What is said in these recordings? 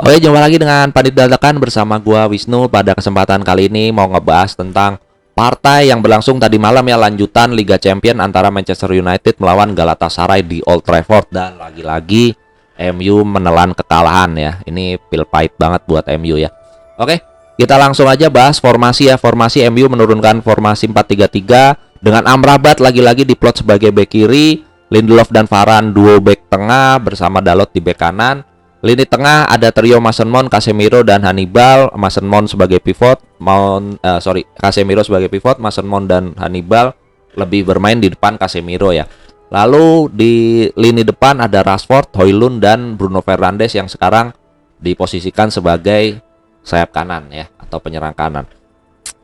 Oke, jumpa lagi dengan Pandit Dadakan bersama gua Wisnu. Pada kesempatan kali ini mau ngebahas tentang partai yang berlangsung tadi malam ya, lanjutan Liga Champions antara Manchester United melawan Galatasaray di Old Trafford, dan lagi-lagi MU menelan kekalahan ya. Ini pil pahit banget buat MU ya. Oke, kita langsung aja bahas formasi ya. Formasi MU menurunkan formasi 4-3-3 dengan Amrabat lagi-lagi diplot sebagai bek kiri, Lindelof dan Varane duo bek tengah bersama Dalot di bek kanan. Lini tengah ada trio Mason Mount, Casemiro dan Hannibal. Mason Mount sebagai pivot, Casemiro sebagai pivot, Mason Mount dan Hannibal lebih bermain di depan Casemiro ya. Lalu di lini depan ada Rashford, Højlund dan Bruno Fernandes yang sekarang diposisikan sebagai sayap kanan ya, atau penyerang kanan.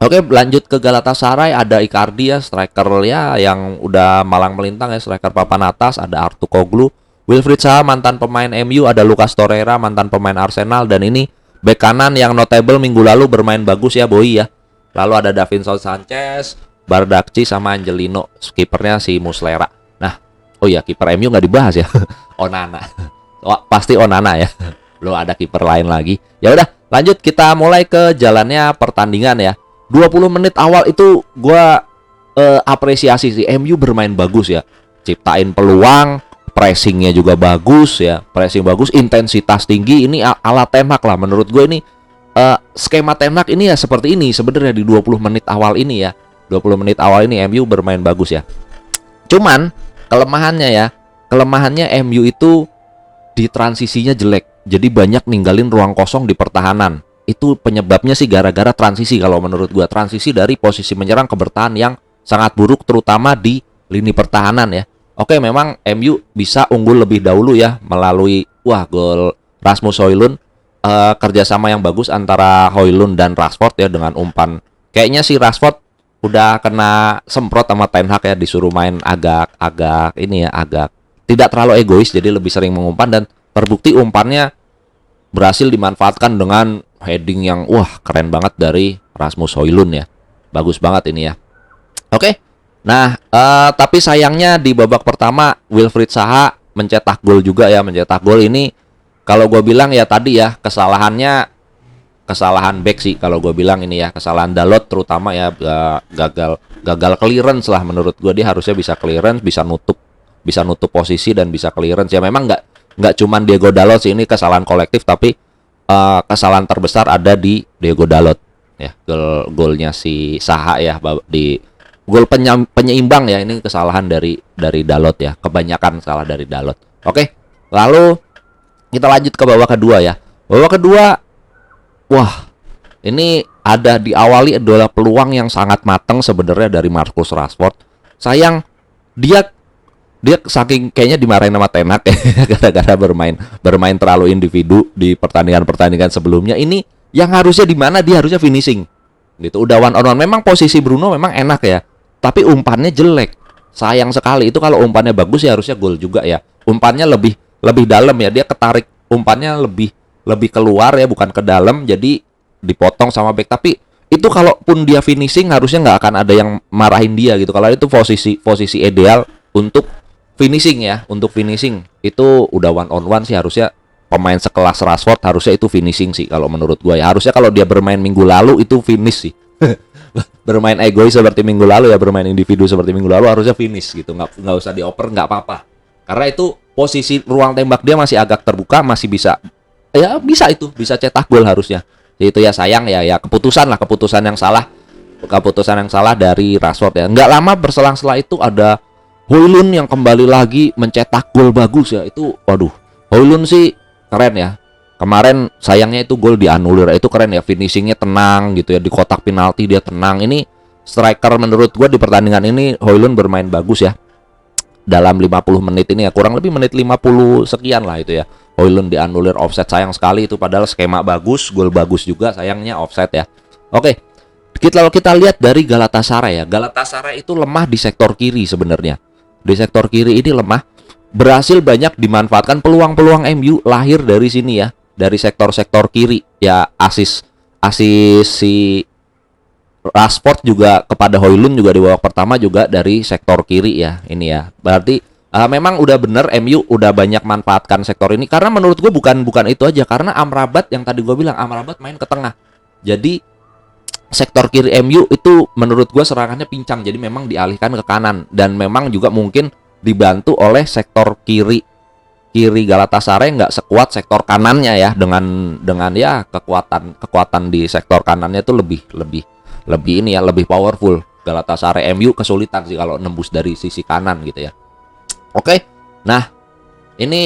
Oke, lanjut ke Galatasaray, ada Icardi ya, striker ya yang udah malang melintang ya, striker papan atas. Ada Artukoglu, Wilfried Zaha mantan pemain MU, ada Lucas Torreira mantan pemain Arsenal, dan ini bek kanan yang notable minggu lalu bermain bagus ya, Boy ya. Lalu ada Davinson Sanchez, Bardakci sama Angelino, kipernya si Muslera. Nah, oh ya, kiper MU nggak dibahas ya. Onana. Oh, pasti Onana ya. Belum ada kiper lain lagi. Ya udah, lanjut kita mulai ke jalannya pertandingan ya. 20 menit awal itu gua apresiasi sih, MU bermain bagus ya. Ciptain peluang, pressingnya juga bagus ya, pressing bagus, intensitas tinggi. Ini ala Ten Hag lah menurut gue. Ini skema Ten Hag ini ya seperti ini sebenarnya di 20 menit awal ini ya. 20 menit awal ini MU bermain bagus ya. Cuman kelemahannya MU itu di transisinya jelek. Jadi banyak ninggalin ruang kosong di pertahanan. Itu penyebabnya sih gara-gara transisi kalau menurut gue. Transisi dari posisi menyerang ke bertahan yang sangat buruk, terutama di lini pertahanan ya. Oke, memang MU bisa unggul lebih dahulu ya melalui gol Rasmus Højlund, kerjasama yang bagus antara Højlund dan Rashford ya dengan umpan. Kayaknya si Rashford udah kena semprot sama Ten Hag ya, disuruh main agak tidak terlalu egois, jadi lebih sering mengumpan, dan terbukti umpannya berhasil dimanfaatkan dengan heading yang keren banget dari Rasmus Højlund ya. Bagus banget ini ya. Oke. Nah, tapi sayangnya di babak pertama Wilfried Zaha mencetak gol juga ya. Mencetak gol ini kalau gue bilang ya tadi ya, kesalahan back sih kalau gue bilang ini ya. Kesalahan Dalot terutama ya, gagal clearance lah menurut gue. Dia harusnya bisa clearance, bisa nutup posisi dan bisa clearance ya. Memang nggak cuman Diego Dalot sih, ini kesalahan kolektif, tapi kesalahan terbesar ada di Diego Dalot ya. Golnya si Zaha ya, di gol penyeimbang ya, ini kesalahan dari Dalot ya, kebanyakan salah dari Dalot. Oke, lalu kita lanjut ke babak kedua ya. Babak kedua, ini ada diawali adalah peluang yang sangat matang sebenarnya dari Marcus Rashford. Sayang dia saking kayaknya dimarahin sama Ten Hag ya, gara-gara bermain terlalu individu di pertandingan sebelumnya. Ini yang harusnya di mana dia harusnya finishing gitu. Udah one on one, memang posisi Bruno memang enak ya, tapi umpannya jelek. Sayang sekali. Itu kalau umpannya bagus ya harusnya gol juga ya. Umpannya lebih dalam ya, dia ketarik umpannya lebih keluar ya, bukan ke dalam, jadi dipotong sama back. Tapi itu kalaupun dia finishing harusnya nggak akan ada yang marahin dia gitu. Kalau itu posisi ideal untuk finishing ya. Untuk finishing itu udah one on one sih, harusnya pemain sekelas Rashford harusnya itu finishing sih kalau menurut gue ya. Harusnya kalau dia bermain minggu lalu itu finish sih. Bermain egois seperti minggu lalu ya, bermain individu seperti minggu lalu harusnya finish gitu, nggak usah dioper, nggak apa-apa, karena itu posisi ruang tembak dia masih agak terbuka, masih bisa cetak gol harusnya. Jadi itu ya, sayang ya keputusan yang salah dari Rashford ya. Nggak lama berselang-selang itu ada Højlund yang kembali lagi mencetak gol bagus ya. Itu Højlund sih keren ya. Kemarin sayangnya itu gol dianulir, itu keren ya, finishingnya tenang gitu ya, di kotak penalti dia tenang. Ini striker menurut gue di pertandingan ini Højlund bermain bagus ya. Dalam 50 menit ini ya, kurang lebih menit 50 sekian lah itu ya, Højlund dianulir offside, sayang sekali itu, padahal skema bagus, gol bagus juga, sayangnya offside ya. Oke, kalau kita lihat dari Galatasaray ya, Galatasaray itu lemah di sektor kiri sebenarnya. Di sektor kiri ini lemah, berhasil banyak dimanfaatkan peluang-peluang MU lahir dari sini ya, dari sektor-sektor kiri ya. Asis si Rashford juga kepada Højlund juga di babak pertama juga dari sektor kiri ya. Ini ya, berarti Memang udah bener MU udah banyak manfaatkan sektor ini karena menurut gue bukan itu aja, karena Amrabat yang tadi gue bilang Amrabat main ke tengah. Jadi sektor kiri MU itu menurut gue serangannya pincang, jadi memang dialihkan ke kanan dan memang juga mungkin dibantu oleh sektor kiri Galatasaray nggak sekuat sektor kanannya ya, dengan ya kekuatan di sektor kanannya itu lebih ini ya, lebih powerful. Galatasaray MU kesulitan sih kalau nembus dari sisi kanan gitu ya. Oke, nah ini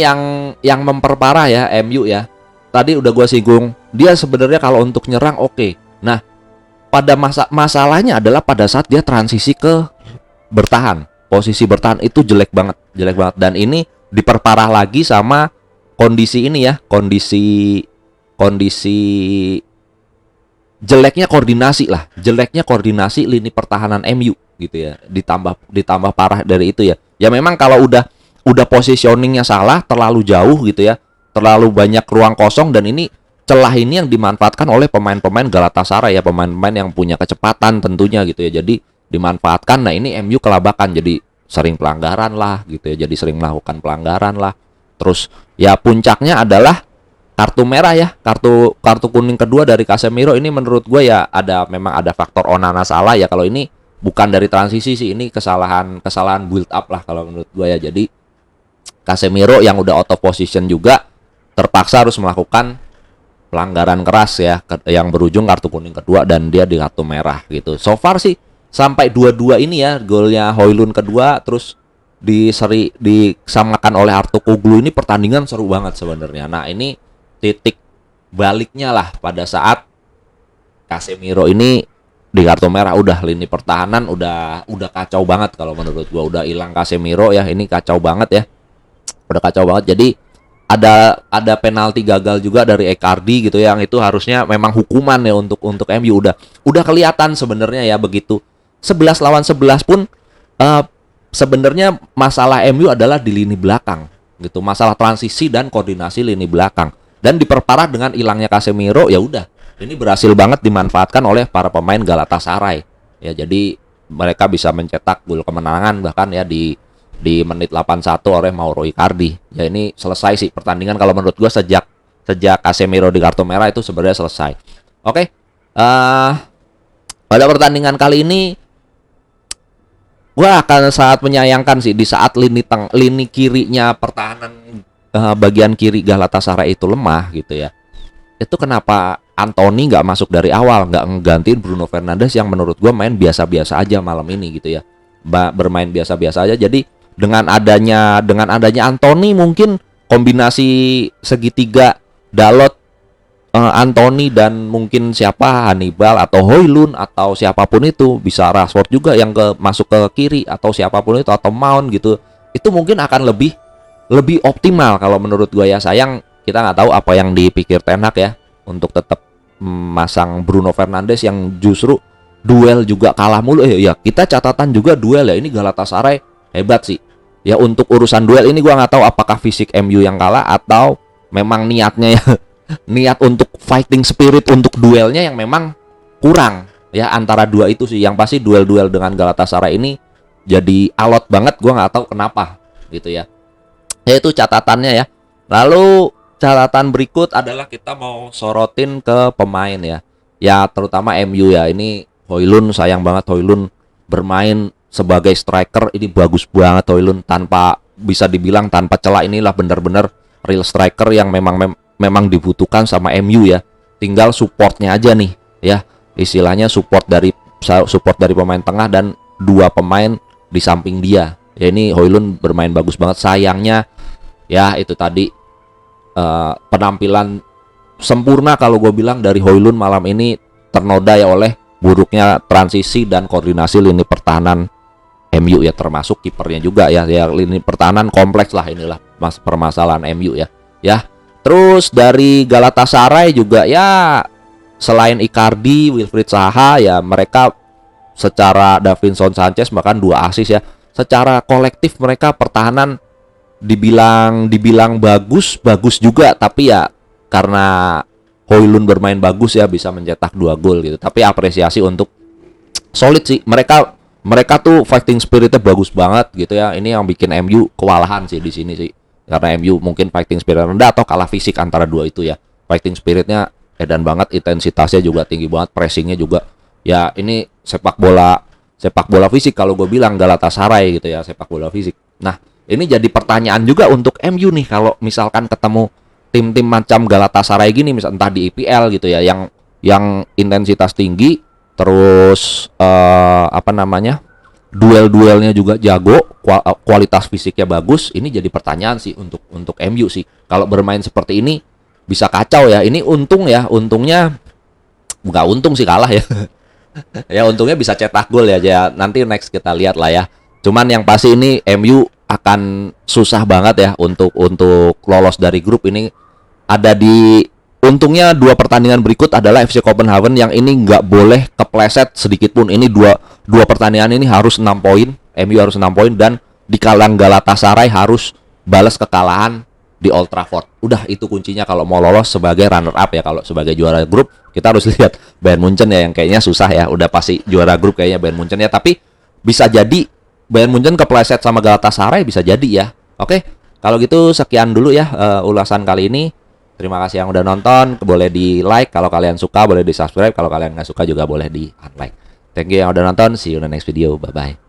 yang memperparah ya MU ya. Tadi udah gue singgung, dia sebenarnya kalau untuk nyerang oke. Nah, pada masalahnya adalah pada saat dia transisi ke bertahan, posisi bertahan itu jelek banget. Dan ini diperparah lagi sama kondisi ini ya, kondisi jeleknya koordinasi lini pertahanan MU gitu ya. Ditambah parah dari itu ya. Ya memang kalau udah positioningnya salah, terlalu jauh gitu ya, terlalu banyak ruang kosong, dan ini celah ini yang dimanfaatkan oleh pemain-pemain Galatasaray ya, pemain-pemain yang punya kecepatan tentunya gitu ya. Jadi dimanfaatkan. Nah, ini MU kelabakan, jadi sering pelanggaran lah gitu ya, jadi sering melakukan pelanggaran lah. Terus ya puncaknya adalah kartu merah ya, kartu kuning kedua dari Casemiro. Ini menurut gue ya memang ada faktor Onana salah ya. Kalau ini bukan dari transisi sih, ini kesalahan build up lah kalau menurut gue ya. Jadi Casemiro yang udah out of position juga terpaksa harus melakukan pelanggaran keras ya, yang berujung kartu kuning kedua dan dia di kartu merah gitu. So far sih sampai 2-2 ini ya, golnya Højlund kedua terus disamakan oleh Artukoglu, ini pertandingan seru banget sebenarnya. Nah, ini titik baliknya lah pada saat Casemiro ini di kartu merah. Udah lini pertahanan udah kacau banget kalau menurut gua, udah hilang Casemiro ya, ini kacau banget ya. Udah kacau banget. Jadi ada penalti gagal juga dari Icardi gitu ya, yang itu harusnya memang hukuman ya untuk MU. Udah kelihatan sebenarnya ya begitu. 11 lawan 11 pun sebenarnya masalah MU adalah di lini belakang gitu. Masalah transisi dan koordinasi lini belakang. Dan diperparah dengan hilangnya Casemiro, ya udah. Ini berhasil banget dimanfaatkan oleh para pemain Galatasaray. Ya, jadi mereka bisa mencetak gol kemenangan bahkan ya di menit 81 oleh Mauro Icardi. Ya, ini selesai sih pertandingan kalau menurut gua sejak Casemiro di kartu merah itu sebenarnya selesai. Oke. Pada pertandingan kali ini gua akan sangat menyayangkan sih di saat lini kirinya pertahanan bagian kiri Galatasaray itu lemah gitu ya. Itu kenapa Anthony nggak masuk dari awal, nggak ngegantiin Bruno Fernandes yang menurut gue main biasa-biasa aja malam ini gitu ya, bermain biasa-biasa aja. Jadi dengan adanya Anthony, mungkin kombinasi segitiga Dalot, Anthony dan mungkin siapa, Hannibal atau Højlund atau siapapun itu, bisa Rashford juga yang masuk ke kiri atau siapapun itu, atau Mount gitu, itu mungkin akan lebih optimal kalau menurut gue ya. Sayang kita nggak tahu apa yang dipikir Ten Hag ya untuk tetap masang Bruno Fernandes yang justru duel juga kalah mulu. Ya kita catatan juga duel ya, ini Galatasaray hebat sih ya untuk urusan duel ini. Gua nggak tahu apakah fisik MU yang kalah atau memang niatnya ya niat untuk fighting spirit untuk duelnya yang memang kurang ya. Antara dua itu sih yang pasti, duel-duel dengan Galatasaray ini jadi alot banget. Gua nggak tahu kenapa gitu ya. Itu catatannya ya. Lalu catatan berikut adalah kita mau sorotin ke pemain ya. Ya terutama MU ya. Ini Højlund, sayang banget Højlund bermain sebagai striker ini bagus banget Højlund, bisa dibilang tanpa celah. Inilah benar-benar real striker yang memang dibutuhkan sama MU ya. Tinggal supportnya aja nih ya. Istilahnya support dari pemain tengah dan dua pemain di samping dia. Ya ini Højlund bermain bagus banget. Sayangnya ya itu tadi penampilan sempurna kalau gue bilang dari Højlund malam ini ternoda ya oleh buruknya transisi dan koordinasi lini pertahanan MU ya, termasuk kipernya juga ya. Ya lini pertahanan kompleks lah, inilah permasalahan MU ya. Ya terus dari Galatasaray juga ya, selain Icardi, Wilfried Zaha ya, mereka secara Davinson Sanchez bahkan 2 assist ya. Secara kolektif mereka pertahanan dibilang bagus juga, tapi ya karena Højlund bermain bagus ya bisa mencetak 2 gol gitu. Tapi apresiasi untuk solid sih mereka mereka tuh fighting spiritnya bagus banget gitu ya. Ini yang bikin MU kewalahan sih di sini sih. Karena MU mungkin fighting spirit rendah atau kalah fisik antara dua itu ya. Fighting spiritnya edan banget, intensitasnya juga tinggi banget, pressingnya juga. Ya ini sepak bola fisik kalau gue bilang Galatasaray gitu ya, sepak bola fisik. Nah, ini jadi pertanyaan juga untuk MU nih kalau misalkan ketemu tim-tim macam Galatasaray gini, misal entah di IPL gitu ya, yang intensitas tinggi, terus apa namanya, duel-duelnya juga jago, kualitas fisiknya bagus. Ini jadi pertanyaan sih untuk MU sih. Kalau bermain seperti ini bisa kacau ya. Ini untung ya, untungnya nggak untung sih kalah ya. Ya untungnya bisa cetak gol ya. Ya nanti next kita lihat lah ya. Cuman yang pasti ini MU akan susah banget ya untuk lolos dari grup ini. Ada di untungnya dua pertandingan berikut adalah FC Copenhagen yang ini nggak boleh kepleset sedikit pun. Ini dua pertandingan ini harus 6 poin, MU harus 6 poin, dan di kandang Galatasaray harus balas kekalahan di Old Trafford. Udah itu kuncinya kalau mau lolos sebagai runner up ya. Kalau sebagai juara grup kita harus lihat Bayern Munchen ya, yang kayaknya susah ya. Udah pasti juara grup kayaknya Bayern Munchen ya, tapi bisa jadi Bayern Munchen kepleset sama Galatasaray, bisa jadi ya. Oke, kalau gitu sekian dulu ya ulasan kali ini. Terima kasih yang udah nonton. Boleh di like kalau kalian suka, boleh di subscribe kalau kalian nggak suka juga boleh di unlike. Thank you yang udah nonton. See you in the next video. Bye bye.